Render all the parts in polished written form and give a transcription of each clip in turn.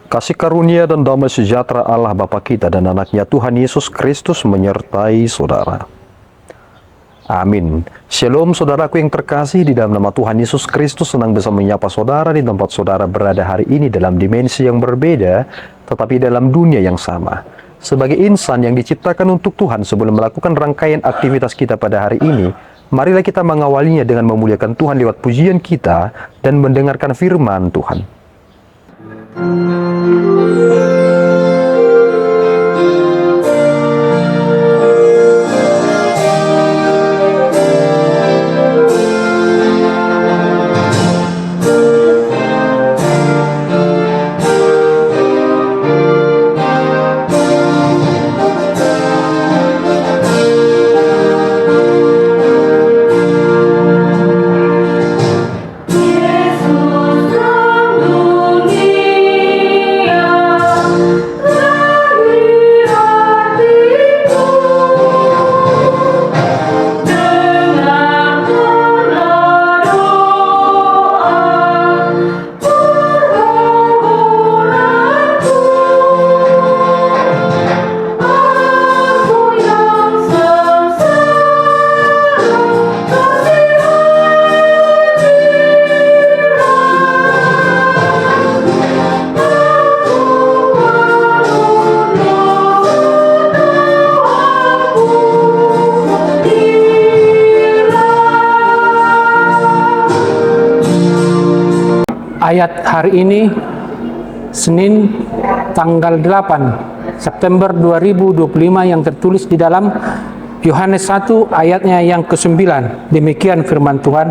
Kasih karunia dan damai sejahtera Allah Bapa kita dan anaknya Tuhan Yesus Kristus menyertai saudara. Amin. Shalom saudaraku yang terkasih, di dalam nama Tuhan Yesus Kristus senang bisa menyapa saudara di tempat saudara berada hari ini dalam dimensi yang berbeda, tetapi dalam dunia yang sama. Sebagai insan yang diciptakan untuk Tuhan, sebelum melakukan rangkaian aktivitas kita pada hari ini, marilah kita mengawalinya dengan memuliakan Tuhan lewat pujian kita dan mendengarkan firman Tuhan. Ayat hari ini Senin tanggal 8 September 2025 yang tertulis di dalam Yohanes 1 ayatnya yang ke-9. Demikian firman Tuhan.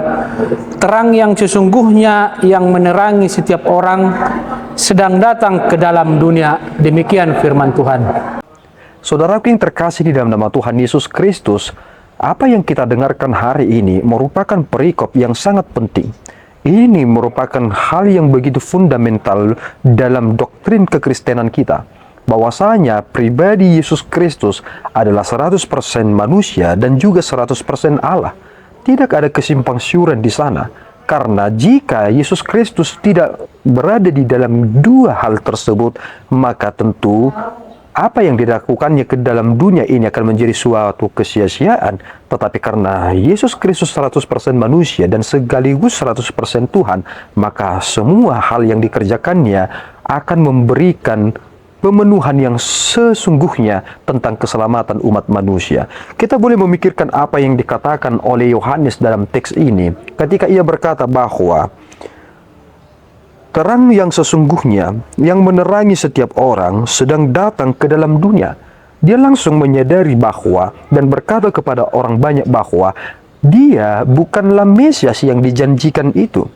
Terang yang sesungguhnya yang menerangi setiap orang sedang datang ke dalam dunia. Demikian firman Tuhan. Saudaraku yang terkasih di dalam nama Tuhan Yesus Kristus, apa yang kita dengarkan hari ini merupakan perikop yang sangat penting. Ini merupakan hal yang begitu fundamental dalam doktrin kekristenan kita. Bahwasanya pribadi Yesus Kristus adalah 100% manusia dan juga 100% Allah. Tidak ada kesimpang siuran di sana. Karena jika Yesus Kristus tidak berada di dalam dua hal tersebut, maka tentu apa yang dilakukannya ke dalam dunia ini akan menjadi suatu kesia-siaan. Tetapi karena Yesus Kristus 100% manusia dan sekaligus 100% Tuhan, maka semua hal yang dikerjakannya akan memberikan pemenuhan yang sesungguhnya tentang keselamatan umat manusia. Kita boleh memikirkan apa yang dikatakan oleh Yohanes dalam teks ini ketika ia berkata bahwa terang yang sesungguhnya yang menerangi setiap orang sedang datang ke dalam dunia. Dia langsung menyadari bahwa dan berkata kepada orang banyak bahwa dia bukanlah Mesias yang dijanjikan itu.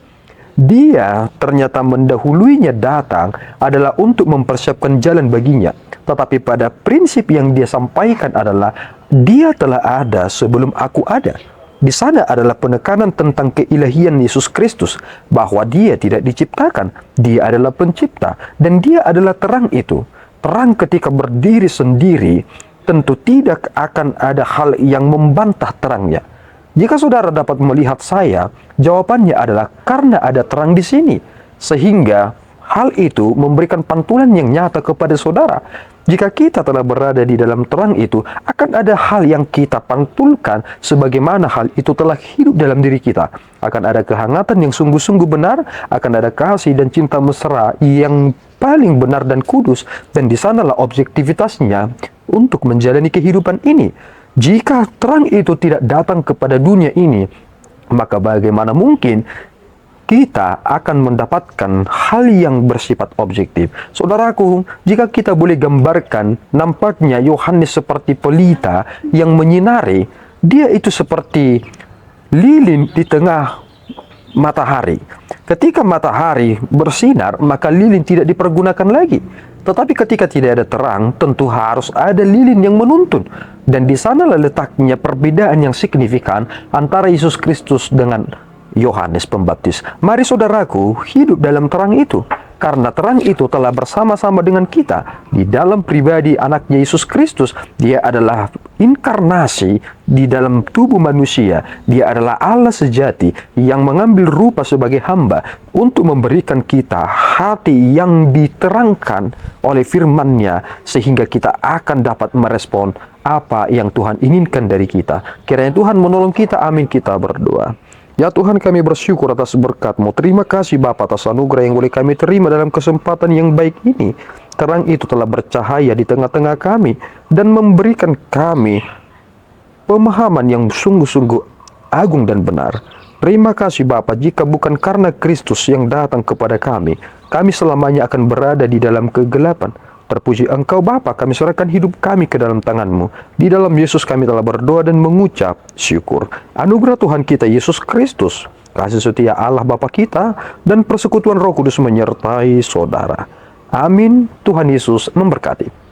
Dia ternyata mendahuluinya datang adalah untuk mempersiapkan jalan baginya. Tetapi pada prinsip yang dia sampaikan adalah dia telah ada sebelum aku ada. Di sana adalah penekanan tentang keilahian Yesus Kristus, bahwa dia tidak diciptakan, dia adalah pencipta, dan dia adalah terang itu. Terang ketika berdiri sendiri, tentu tidak akan ada hal yang membantah terangnya. Jika saudara dapat melihat saya, jawabannya adalah karena ada terang di sini, sehingga hal itu memberikan pantulan yang nyata kepada saudara. Jika kita telah berada di dalam terang itu, akan ada hal yang kita pantulkan sebagaimana hal itu telah hidup dalam diri kita. Akan ada kehangatan yang sungguh-sungguh benar, akan ada kasih dan cinta mesra yang paling benar dan kudus, dan di sanalah objektivitasnya untuk menjalani kehidupan ini. Jika terang itu tidak datang kepada dunia ini, maka bagaimana mungkin kita akan mendapatkan hal yang bersifat objektif. Saudaraku, jika kita boleh gambarkan, nampaknya Yohanes seperti pelita yang menyinari. Dia itu seperti lilin di tengah matahari. Ketika matahari bersinar, maka lilin tidak dipergunakan lagi. Tetapi ketika tidak ada terang, tentu harus ada lilin yang menuntun. Dan di sanalah letaknya perbedaan yang signifikan antara Yesus Kristus dengan Yohanes Pembaptis. Mari saudaraku hidup dalam terang itu. karena terang itu telah bersama-sama dengan kita di dalam pribadi anaknya Yesus Kristus. Dia adalah inkarnasi di dalam tubuh manusia. Dia adalah Allah sejati yang mengambil rupa sebagai hamba untuk memberikan kita hati yang diterangkan oleh firman-Nya, sehingga kita akan dapat merespon apa yang Tuhan inginkan dari kita. Kiranya Tuhan menolong kita. Amin. Kita berdoa. Ya Tuhan, kami bersyukur atas berkat-Mu. Terima kasih Bapa atas anugerah yang boleh kami terima dalam kesempatan yang baik ini. Terang itu telah bercahaya di tengah-tengah kami dan memberikan kami pemahaman yang sungguh-sungguh agung dan benar. Terima kasih Bapa, jika bukan karena Kristus yang datang kepada kami selamanya akan berada di dalam kegelapan. Terpuji Engkau Bapa, kami serahkan hidup kami ke dalam tangan-Mu. Di dalam Yesus kami telah berdoa dan mengucap syukur. Anugerah Tuhan kita Yesus Kristus, kasih setia Allah Bapa kita, dan persekutuan Roh Kudus menyertai saudara. Amin. Tuhan Yesus memberkati.